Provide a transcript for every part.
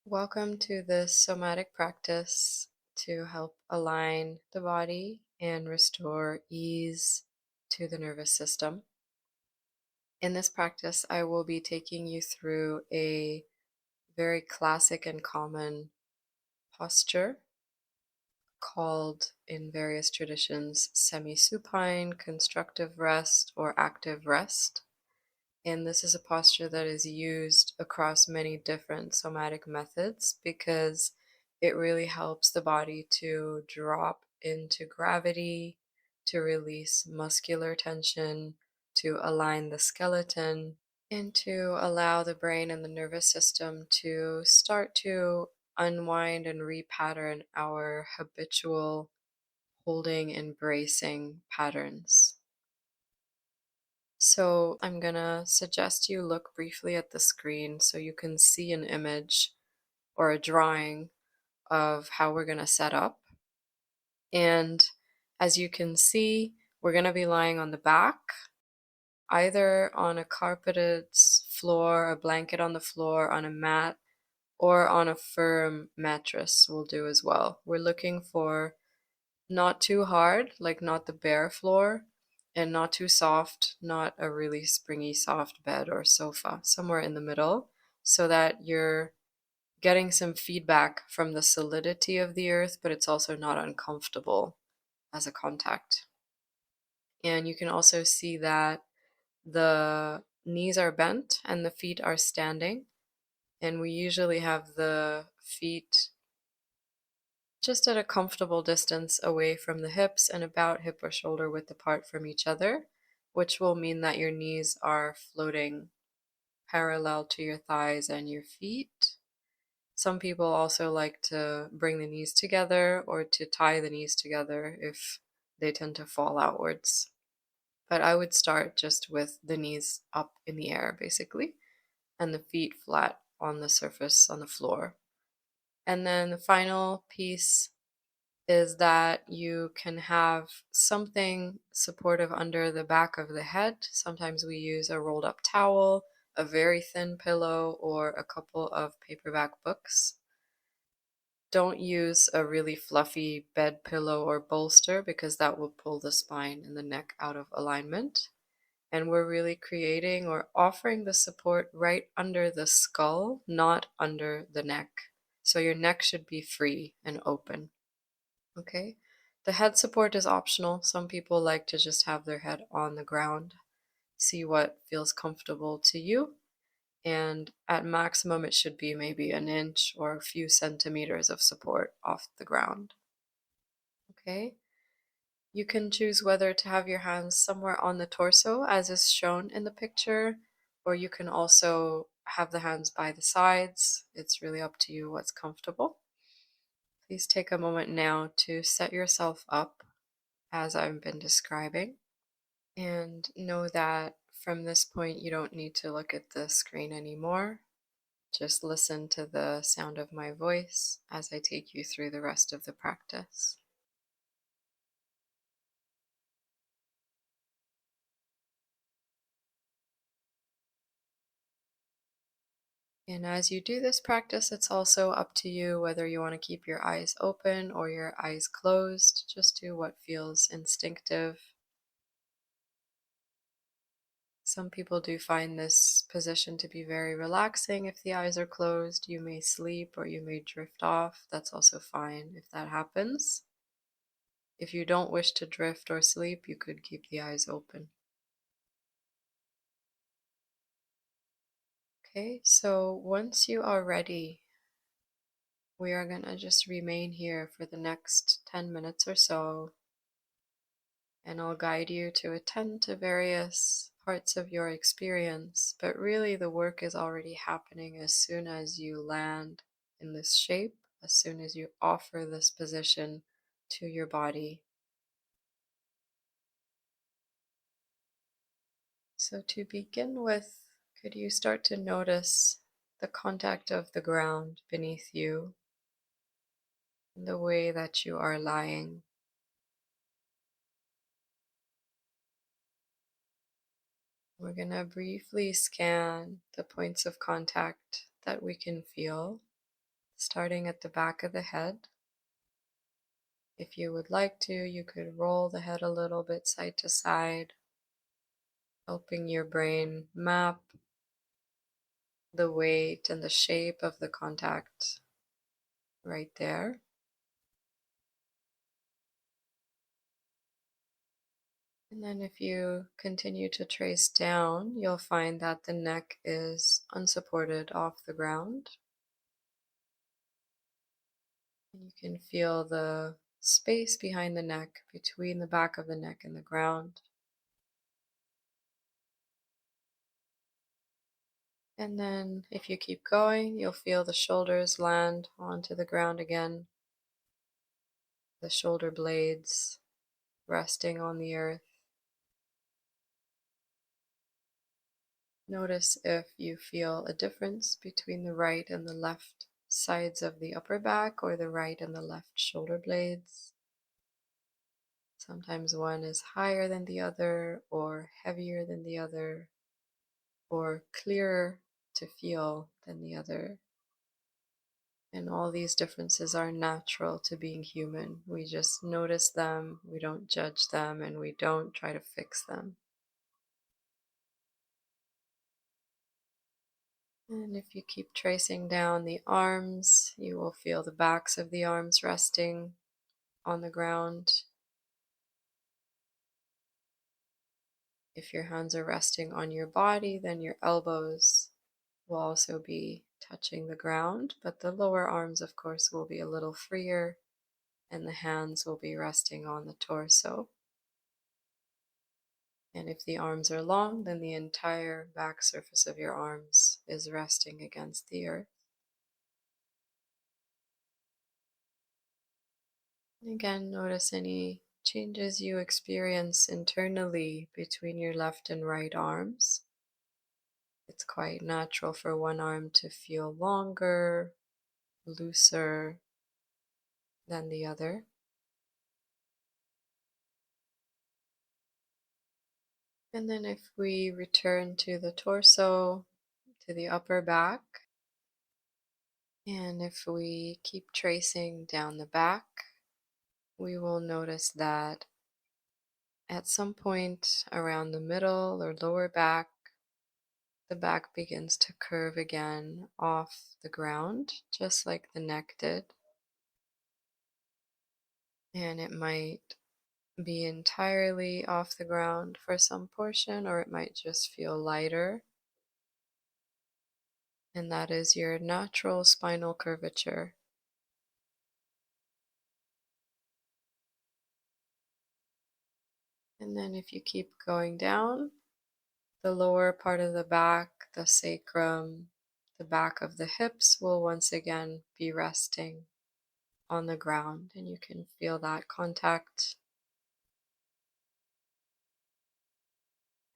Welcome to this somatic practice to help align the body and restore ease to the nervous system. In this practice, I will be taking you through a very classic and common posture called in various traditions semi-supine, constructive rest, or active rest. And this is a posture that is used across many different somatic methods because it really helps the body to drop into gravity, to release muscular tension, to align the skeleton, and to allow the brain and the nervous system to start to unwind and repattern our habitual holding and bracing patterns. So I'm gonna suggest you look briefly at the screen so you can see an image or a drawing of how we're gonna set up. And as you can see, we're gonna be lying on the back, either on a carpeted floor, a blanket on the floor, on a mat, or on a firm mattress will do as well. We're looking for not too hard, like not the bare floor, and not too soft, not a really springy soft bed or sofa, somewhere in the middle, so that you're getting some feedback from the solidity of the earth, but it's also not uncomfortable as a contact. And you can also see that the knees are bent and the feet are standing, and we usually have the feet just at a comfortable distance away from the hips and about hip or shoulder width apart from each other, which will mean that your knees are floating parallel to your thighs and your feet. Some people also like to bring the knees together or to tie the knees together if they tend to fall outwards. But I would start just with the knees up in the air, basically, and the feet flat on the surface on the floor. And then the final piece is that you can have something supportive under the back of the head. Sometimes we use a rolled up towel, a very thin pillow, or a couple of paperback books. Don't use a really fluffy bed pillow or bolster because that will pull the spine and the neck out of alignment. And we're really creating or offering the support right under the skull, not under the neck. So your neck should be free and open. Okay. The head support is optional. Some people like to just have their head on the ground. See what feels comfortable to you. And at maximum, it should be maybe an inch or a few centimeters of support off the ground. Okay. You can choose whether to have your hands somewhere on the torso, as is shown in the picture, or you can also have the hands by the sides. It's really up to you what's comfortable. Please take a moment now to set yourself up as I've been describing. And know that from this point, you don't need to look at the screen anymore. Just listen to the sound of my voice as I take you through the rest of the practice. And as you do this practice, it's also up to you whether you want to keep your eyes open or your eyes closed. Just do what feels instinctive. Some people do find this position to be very relaxing. If the eyes are closed, you may sleep or you may drift off. That's also fine if that happens. If you don't wish to drift or sleep, you could keep the eyes open. Okay, so once you are ready, we are going to just remain here for the next 10 minutes or so, and I'll guide you to attend to various parts of your experience. But really, the work is already happening as soon as you land in this shape, as soon as you offer this position to your body. So, to begin with, could you start to notice the contact of the ground beneath you and the way that you are lying? We're going to briefly scan the points of contact that we can feel. starting at the back of the head. If you would like to, you could roll the head a little bit side to side, helping your brain map the weight and the shape of the contact right there. And then if you continue to trace down, you'll find that the neck is unsupported off the ground. And you can feel the space behind the neck, between the back of the neck and the ground. And then if you keep going, you'll feel the shoulders land onto the ground again, the shoulder blades resting on the earth. Notice if you feel a difference between the right and the left sides of the upper back or the right and the left shoulder blades. Sometimes one is higher than the other, or heavier than the other, or clearer to feel than the other. And all these differences are natural to being human. We just notice them, we don't judge them, and we don't try to fix them. And if you keep tracing down the arms, you will feel the backs of the arms resting on the ground. If your hands are resting on your body, then your elbows will also be touching the ground, but the lower arms, of course, will be a little freer, and the hands will be resting on the torso. And if the arms are long, then the entire back surface of your arms is resting against the earth. And again, notice any changes you experience internally between your left and right arms. It's quite natural for one arm to feel longer, looser than the other. And then if we return to the torso, to the upper back, and if we keep tracing down the back, we will notice that at some point around the middle or lower back, the back begins to curve again off the ground, just like the neck did. And it might be entirely off the ground for some portion, or it might just feel lighter. And that is your natural spinal curvature. And then if you keep going down, the lower part of the back, the sacrum, the back of the hips will once again be resting on the ground, and you can feel that contact.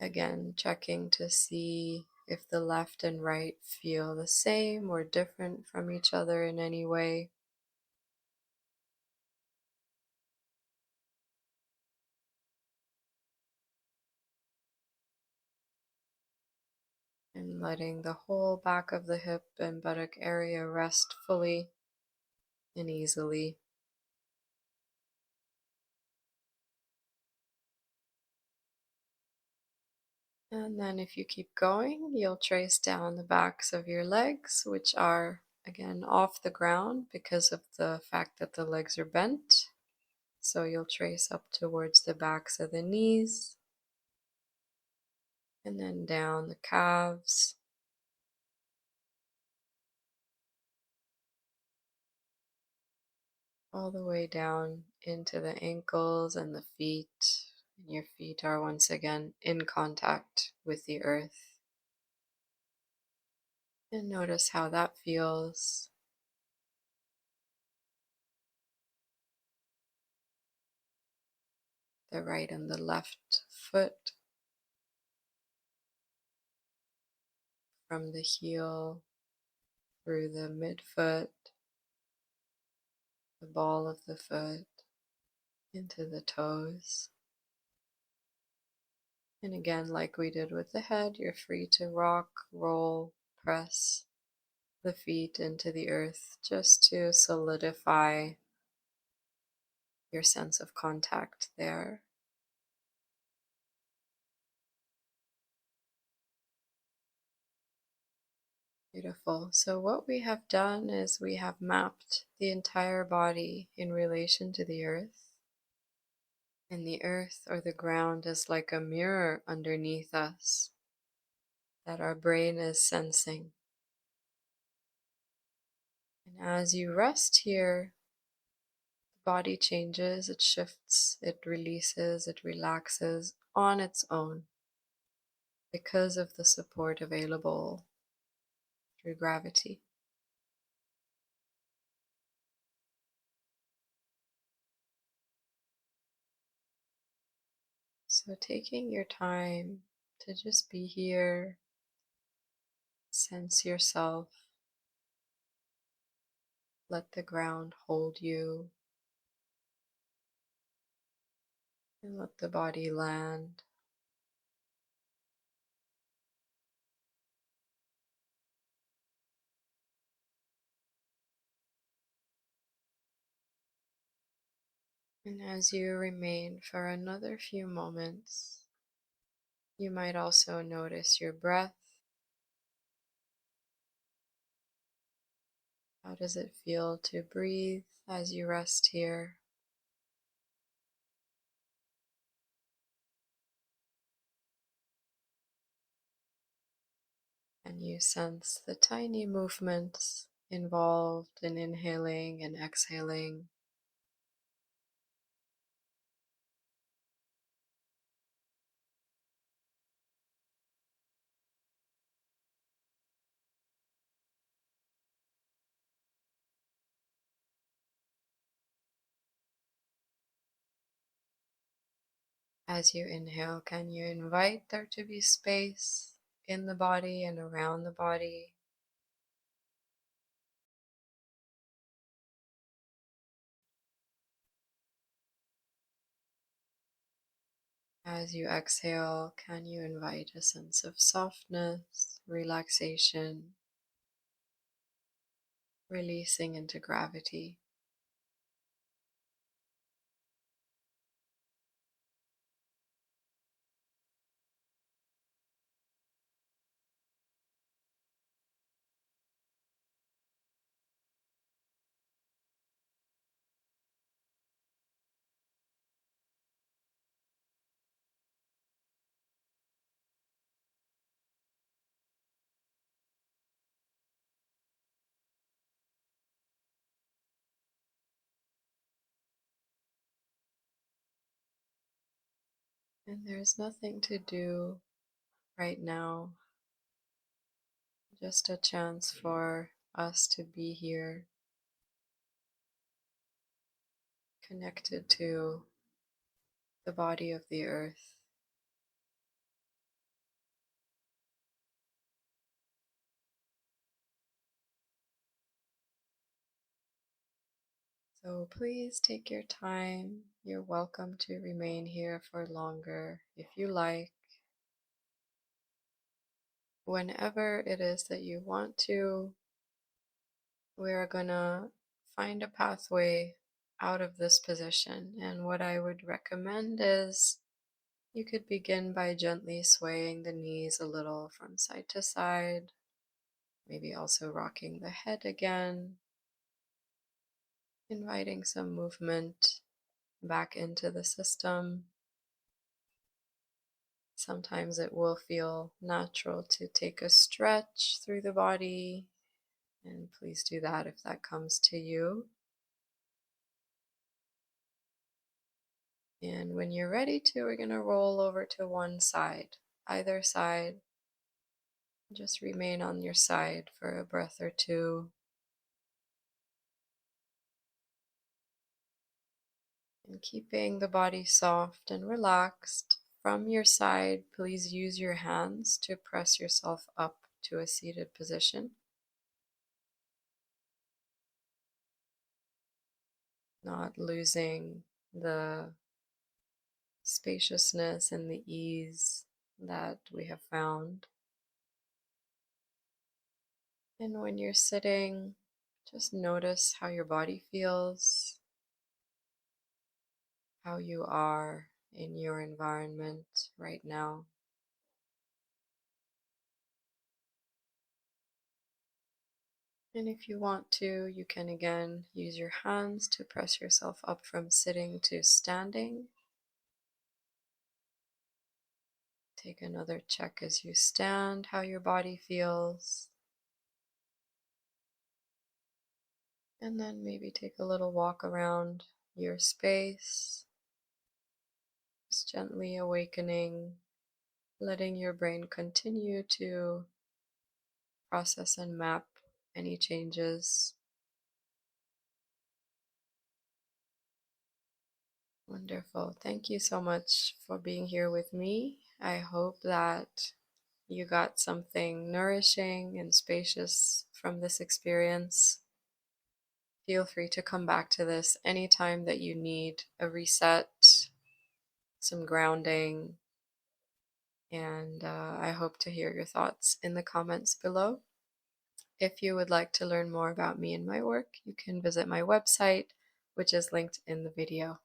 Again, checking to see if the left and right feel the same or different from each other in any way. And letting the whole back of the hip and buttock area rest fully and easily. And then if you keep going, you'll trace down the backs of your legs, which are again off the ground because of the fact that the legs are bent. So you'll trace up towards the backs of the knees and then down the calves. All the way down into the ankles and the feet. And your feet are once again in contact with the earth. And notice how that feels. The right and the left foot, from the heel through the midfoot, the ball of the foot, into the toes. And again, like we did with the head, you're free to rock, roll, press, the feet into the earth just to solidify your sense of contact there. Beautiful. So, what we have done is we have mapped the entire body in relation to the earth. And the earth or the ground is like a mirror underneath us that our brain is sensing. And as you rest here, the body changes, it shifts, it releases, it relaxes on its own because of the support available through gravity. So, taking your time to just be here, sense yourself, let the ground hold you, and let the body land. And as you remain for another few moments, you might also notice your breath. How does it feel to breathe as you rest here? And you sense the tiny movements involved in inhaling and exhaling. As you inhale, can you invite there to be space in the body and around the body? As you exhale, can you invite a sense of softness, relaxation, releasing into gravity? And there's nothing to do right now, just a chance for us to be here, connected to the body of the earth. So please take your time. You're welcome to remain here for longer if you like. Whenever it is that you want to, we're gonna find a pathway out of this position. And what I would recommend is you could begin by gently swaying the knees a little from side to side, maybe also rocking the head again, inviting some movement back into the system. Sometimes it will feel natural to take a stretch through the body, and please do that if that comes to you. And when you're ready to, we're going to roll over to one side, either side. Just remain on your side for a breath or two. And keeping the body soft and relaxed. From your side, please use your hands to press yourself up to a seated position, not losing the spaciousness and the ease that we have found. And when you're sitting, just notice how your body feels, how you are in your environment right now. And if you want to, you can again use your hands to press yourself up from sitting to standing. Take another check as you stand, how your body feels. And then maybe take a little walk around your space, just gently awakening, letting your brain continue to process and map any changes. Wonderful. Thank you so much for being here with me. I hope that you got something nourishing and spacious from this experience. Feel free to come back to this anytime that you need a reset, some grounding, and I hope to hear your thoughts in the comments below. If you would like to learn more about me and my work, you can visit my website, which is linked in the video.